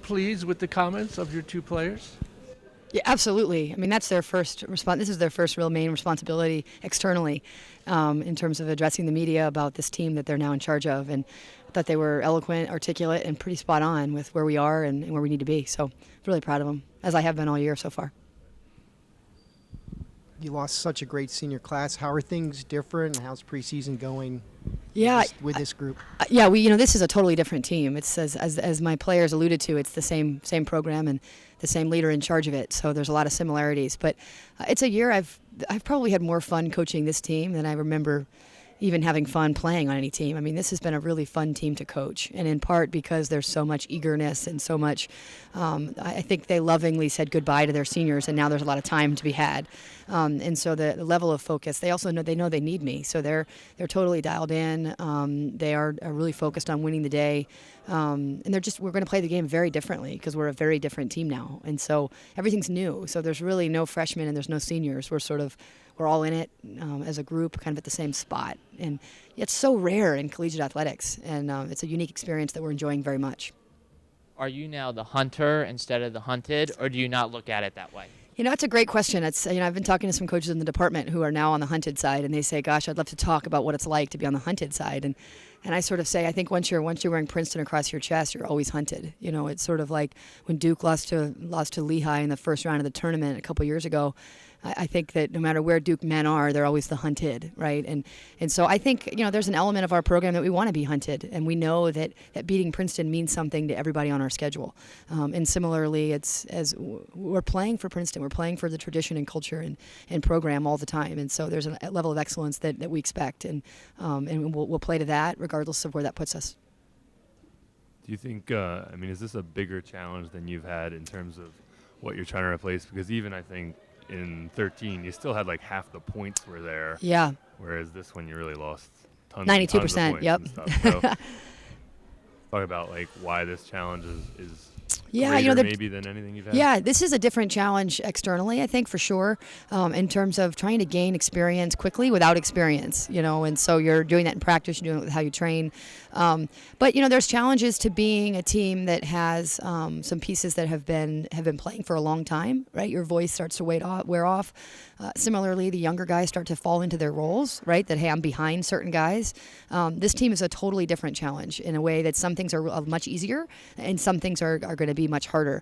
pleased with the comments of your two players? Yeah, absolutely. I mean, that's their first response. This is their first real main responsibility externally in terms of addressing the media about this team that they're now in charge of. And I thought they were eloquent, articulate, and pretty spot on with where we are and where we need to be. So really proud of them, as I have been all year so far. You lost such a great senior class. How are things different? How's preseason going? Yeah, with this group. Yeah, this is a totally different team. It's as my players alluded to, it's the same program and the same leader in charge of it. So there's a lot of similarities. But it's a year I've probably had more fun coaching this team than I remember even having fun playing on any team. I mean, this has been a really fun team to coach, and in part because there's so much eagerness and so much. I think they lovingly said goodbye to their seniors, and now there's a lot of time to be had. And so the level of focus. They also know they need me, so they're totally dialed in. They are really focused on winning the day, and we're going to play the game very differently because we're a very different team now, and so everything's new. So there's really no freshmen and there's no seniors. We're all in it as a group, kind of at the same spot. And it's so rare in collegiate athletics, and it's a unique experience that we're enjoying very much. Are you now the hunter instead of the hunted, or do you not look at it that way? It's a great question. I've been talking to some coaches in the department who are now on the hunted side, and they say, gosh, I'd love to talk about what it's like to be on the hunted side. And I sort of say, I think once you're wearing Princeton across your chest, you're always hunted. It's sort of like when Duke lost to Lehigh in the first round of the tournament a couple years ago. I think that no matter where Duke men are, they're always the hunted, right? And so I think, there's an element of our program that we want to be hunted, and we know that beating Princeton means something to everybody on our schedule. And similarly, it's as we're playing for Princeton, we're playing for the tradition and culture and program all the time. And so there's a level of excellence that we expect, and we'll play to that regardless of where that puts us. Do you think, is this a bigger challenge than you've had in terms of what you're trying to replace? Because even I think in 13, you still had like half the points were there. Yeah. Whereas this one, you really lost 92%. Tons of points. Yep. And stuff. So talk about like why this challenge is yeah, greater maybe than anything you've had. Yeah, this is a different challenge externally, I think, for sure, in terms of trying to gain experience quickly without experience, and so you're doing that in practice, you're doing it with how you train. But, there's challenges to being a team that has some pieces that have been playing for a long time, right? Your voice starts to wear off. Similarly, the younger guys start to fall into their roles, right? That, hey, I'm behind certain guys. This team is a totally different challenge in a way that some things are much easier and some things are going to be much harder.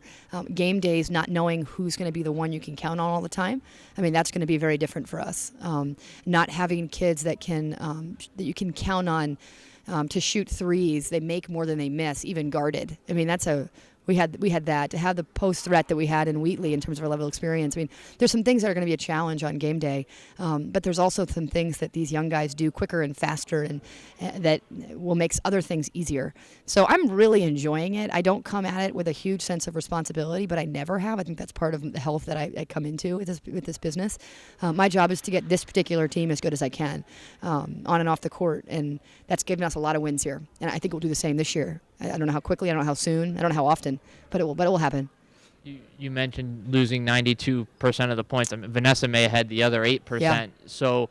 Game days, not knowing who's going to be the one you can count on all the time. That's going to be very different for us. Not having kids that that you can count on to shoot threes. They make more than they miss, even guarded. We had that. To have the post threat that we had in Wheatley in terms of our level of experience. There's some things that are going to be a challenge on game day, but there's also some things that these young guys do quicker and faster and that will make other things easier. So I'm really enjoying it. I don't come at it with a huge sense of responsibility, but I never have. I think that's part of the health that I come into with this business. My job is to get this particular team as good as I can on and off the court, and that's given us a lot of wins here. And I think we'll do the same this year. I don't know how quickly, I don't know how soon, I don't know how often, but it will happen. You mentioned losing 92% of the points. Vanessa May had the other 8%. Yeah. So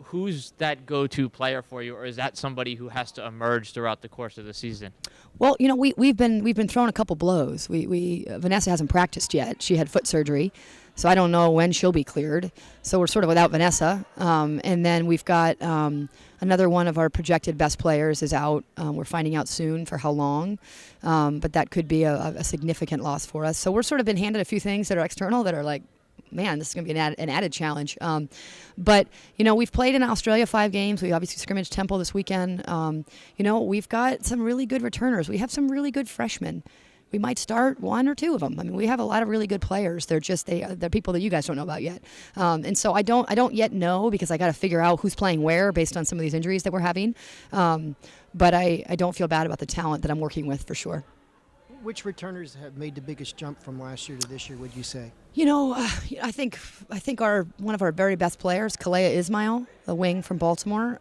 who's that go-to player for you, or is that somebody who has to emerge throughout the course of the season? Well, we've been thrown a couple blows. Vanessa hasn't practiced yet. She had foot surgery, so I don't know when she'll be cleared. So we're sort of without Vanessa. And then we've got another one of our projected best players is out. We're finding out soon for how long, but that could be a significant loss for us. So we're sort of been handed a few things that are external that are like, man, this is going to be an added challenge. But, we've played in Australia 5 games. We obviously scrimmaged Temple this weekend. We've got some really good returners. We have some really good freshmen. We might start 1 or 2 of them. We have a lot of really good players. They're people that you guys don't know about yet. And so I don't yet know because I got to figure out who's playing where based on some of these injuries that we're having. But I don't feel bad about the talent that I'm working with for sure. Which returners have made the biggest jump from last year to this year, would you say? I think one of our very best players, Kalea Ismail, the wing from Baltimore.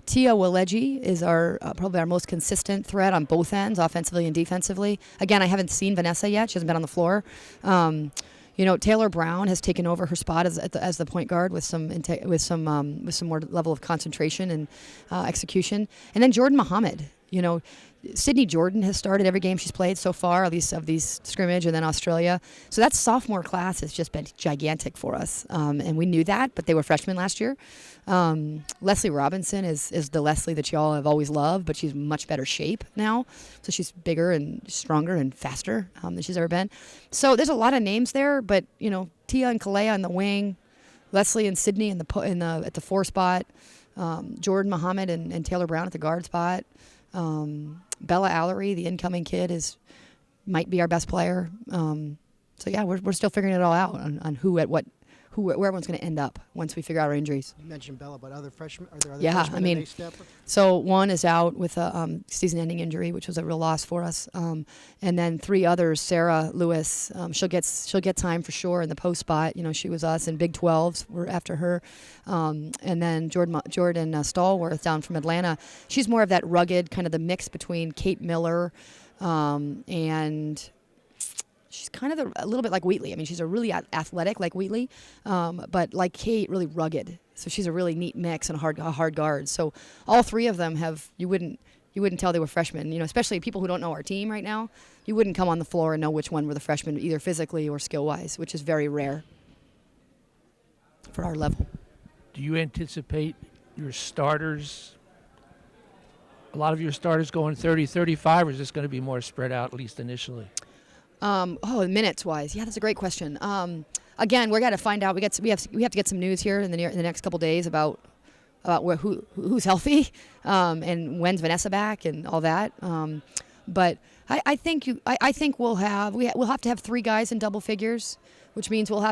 Tia Waleji is probably our most consistent threat on both ends, offensively and defensively. Again, I haven't seen Vanessa yet; she hasn't been on the floor. Taylor Brown has taken over her spot as the point guard with some more level of concentration and execution. And then Jordan Muhammad. Sydney Jordan has started every game she's played so far, at least of these scrimmage, and then Australia. So that sophomore class has just been gigantic for us, and we knew that, but they were freshmen last year. Leslie Robinson is the Leslie that y'all have always loved, but she's much better shape now. So she's bigger and stronger and faster than she's ever been. So there's a lot of names there, but Tia and Kalea on the wing, Leslie and Sydney at the 4 spot, Jordan Muhammad and Taylor Brown at the guard spot. Bella Allery, the incoming kid, might be our best player. So yeah, we're still figuring it all out on where everyone's going to end up once we figure out our injuries. You mentioned Bella, but other freshmen, are there other Yeah, freshmen I mean, that may step up? So one is out with a season-ending injury, which was a real loss for us. And then 3 others, Sarah Lewis, she'll get time for sure in the post spot. She was us in Big 12s. We're after her. And then Jordan Stallworth down from Atlanta. She's more of that rugged, kind of the mix between Kate Miller and she's kind of a little bit like Wheatley. I mean, she's a really athletic like Wheatley, but like Kate, really rugged. So she's a really neat mix and a hard guard. So all 3 of them you wouldn't tell they were freshmen. Especially people who don't know our team right now. You wouldn't come on the floor and know which one were the freshmen, either physically or skill-wise, which is very rare for our level. Do you anticipate a lot of your starters going 30, 35, or is this going to be more spread out, at least initially? Minutes-wise, yeah, that's a great question. Again, we're going to find out. We have to get some news here in the next couple days about who's healthy and when's Vanessa back and all that. But I think we'll have to have 3 guys in double figures, which means we're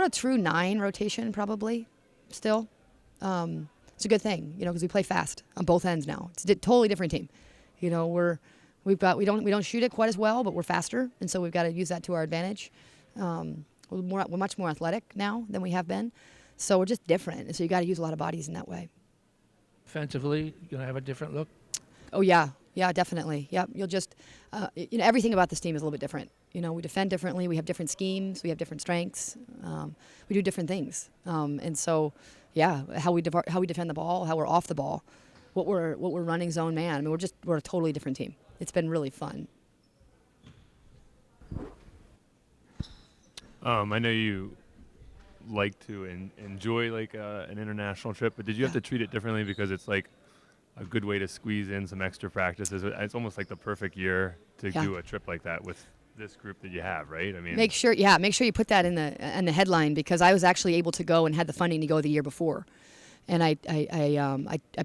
a true 9 rotation probably still. It's a good thing, because we play fast on both ends now. It's a totally different team. We don't shoot it quite as well, but we're faster, and so we've got to use that to our advantage. We're much more athletic now than we have been, so we're just different, and so you got to use a lot of bodies in that way. Offensively, you're going to have a different look? Oh yeah, definitely. Yep, you'll just everything about this team is a little bit different. We defend differently. We have different schemes. We have different strengths. We do different things, and so yeah, how we defend the ball, how we're off the ball, what we're running zone man. I mean, we're a totally different team. It's been really fun. I know you like to enjoy an international trip, but did you have to treat it differently because it's like a good way to squeeze in some extra practices? It's almost like the perfect year to do a trip like that with this group that you have, right? I mean, make sure you put that in the headline, because I was actually able to go and had the funding to go the year before, and I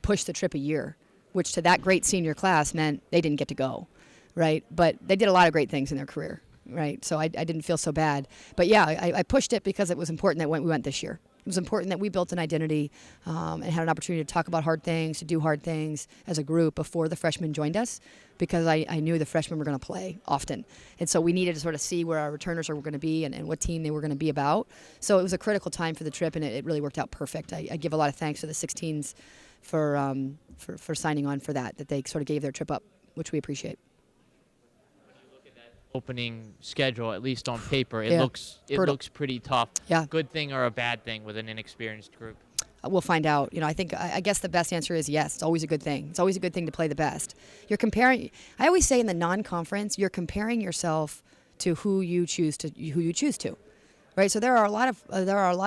pushed the trip a year, which to that great senior class meant they didn't get to go, right? But they did a lot of great things in their career, right? So I didn't feel so bad. But yeah, I pushed it because it was important that we went this year. It was important that we built an identity and had an opportunity to talk about hard things, to do hard things as a group before the freshmen joined us, because I knew the freshmen were going to play often. And so we needed to sort of see where our returners were going to be and what team they were going to be about. So it was a critical time for the trip, and it really worked out perfect. I give a lot of thanks to the 16s for signing on for that they sort of gave their trip up, which we appreciate. Opening schedule, at least on paper, it Yeah. looks pretty tough. Yeah. Good thing or a bad thing with an inexperienced group? We'll find out. I guess the best answer is yes. It's always a good thing. It's always a good thing to play the best. You're comparing. I always say in the non-conference, you're comparing yourself to who you choose to, right? So there are a lot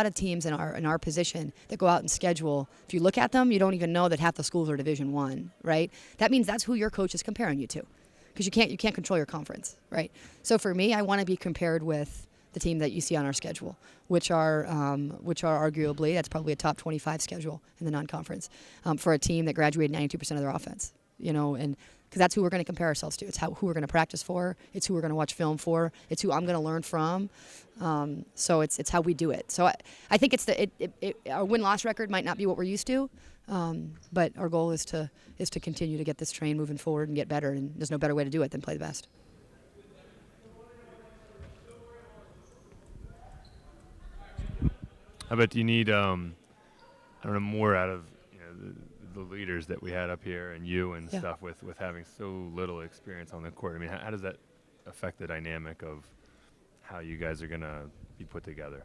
of teams in our position that go out and schedule. If you look at them, you don't even know that half the schools are Division I, right? That means that's who your coach is comparing you to, because you can't control your conference, right? So for me, I want to be compared with the team that you see on our schedule, which are arguably, that's probably a top 25 schedule in the non-conference for a team that graduated 92% of their offense, and because that's who we're going to compare ourselves to. It's who we're going to practice for. It's who we're going to watch film for. It's who I'm going to learn from. So it's how we do it. So I think our win-loss record might not be what we're used to, but our goal is to continue to get this train moving forward and get better. And there's no better way to do it than play the best. I bet you need, more out of the leaders that we had up here and you and stuff with having so little experience on the court. I mean, how does that affect the dynamic of how you guys are going to be put together?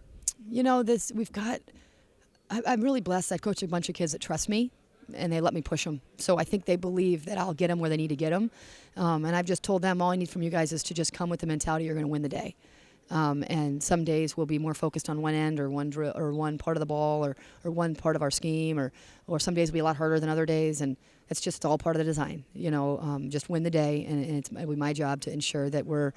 I'm really blessed. I coach a bunch of kids that trust me, and they let me push them. So I think they believe that I'll get them where they need to get them. And I've just told them all I need from you guys is to just come with the mentality you're going to win the day. And some days we'll be more focused on one end or one drill or one part of the ball or one part of our scheme, or some days will be a lot harder than other days, and it's all part of the design. Just win the day, and it's my job to ensure that we're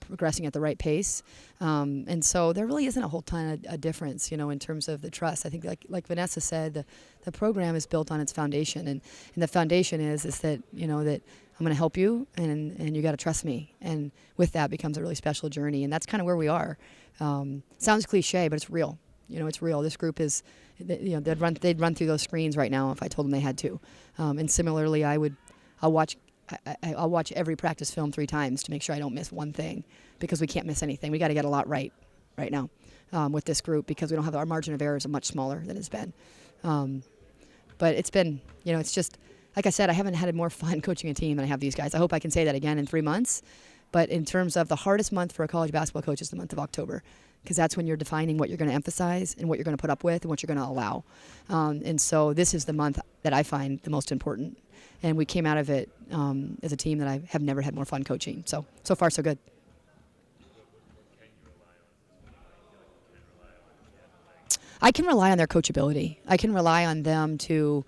progressing at the right pace. And so there really isn't a whole ton of difference, in terms of the trust. I think like Vanessa said, the program is built on its foundation, and the foundation is that that I'm going to help you, and you got to trust me. And with that becomes a really special journey, and that's kind of where we are. Sounds cliche, but it's real. It's real. This group is, they'd run through those screens right now if I told them they had to. And similarly, I'll watch every practice film 3 times to make sure I don't miss one thing, because we can't miss anything. We got to get a lot right now with this group, because we don't have our margin of error is much smaller than it's been. But it's been, it's just. Like I said, I haven't had more fun coaching a team than I have these guys. I hope I can say that again in 3 months. But in terms of the hardest month for a college basketball coach is the month of October, because that's when you're defining what you're going to emphasize and what you're going to put up with and what you're going to allow. And so this is the month that I find the most important. And we came out of it as a team that I have never had more fun coaching. So far, so good. I can rely on their coachability. I can rely on them to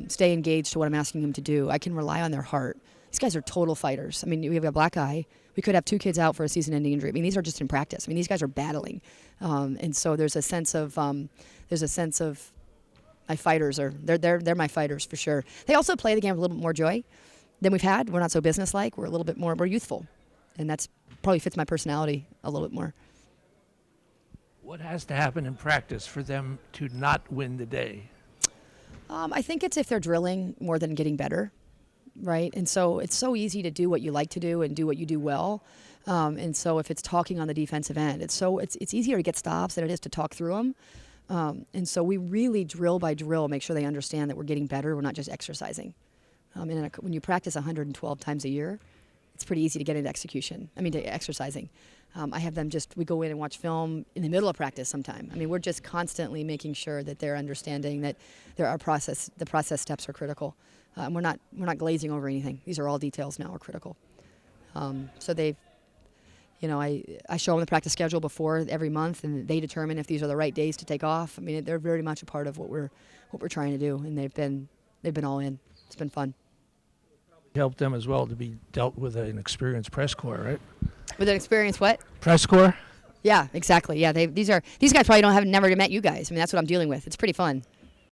stay engaged to what I'm asking them to do. I can rely on their heart. These guys are total fighters. I mean, we have a black eye. We could have 2 kids out for a season-ending injury. I mean, these are just in practice. I mean, these guys are battling, and so there's a sense of my fighters are they're my fighters for sure. They also play the game with a little bit more joy than we've had. We're not so businesslike. We're a little bit more youthful, and that's probably fits my personality a little bit more. What has to happen in practice for them to not win the day? I think it's if they're drilling more than getting better, right? And so it's so easy to do what you like to do and do what you do well. And so if it's talking on the defensive end, it's easier to get stops than it is to talk through them. And so we really drill by drill make sure they understand that we're getting better. We're not just exercising. When you practice 112 times a year, it's pretty easy to get into to exercising. I have them we go in and watch film in the middle of practice sometime. I mean, we're just constantly making sure that they're understanding that the process steps are critical. And we're not glazing over anything. These are all details now are critical. So they've, I show them the practice schedule before every month, and they determine if these are the right days to take off. I mean, they're very much a part of what we're trying to do, and they've been all in. It's been fun. Help them as well to be dealt with an experienced press corps, right? With an experience, what? Press corps? Yeah, exactly. Yeah, these guys probably never met you guys. I mean, that's what I'm dealing with. It's pretty fun.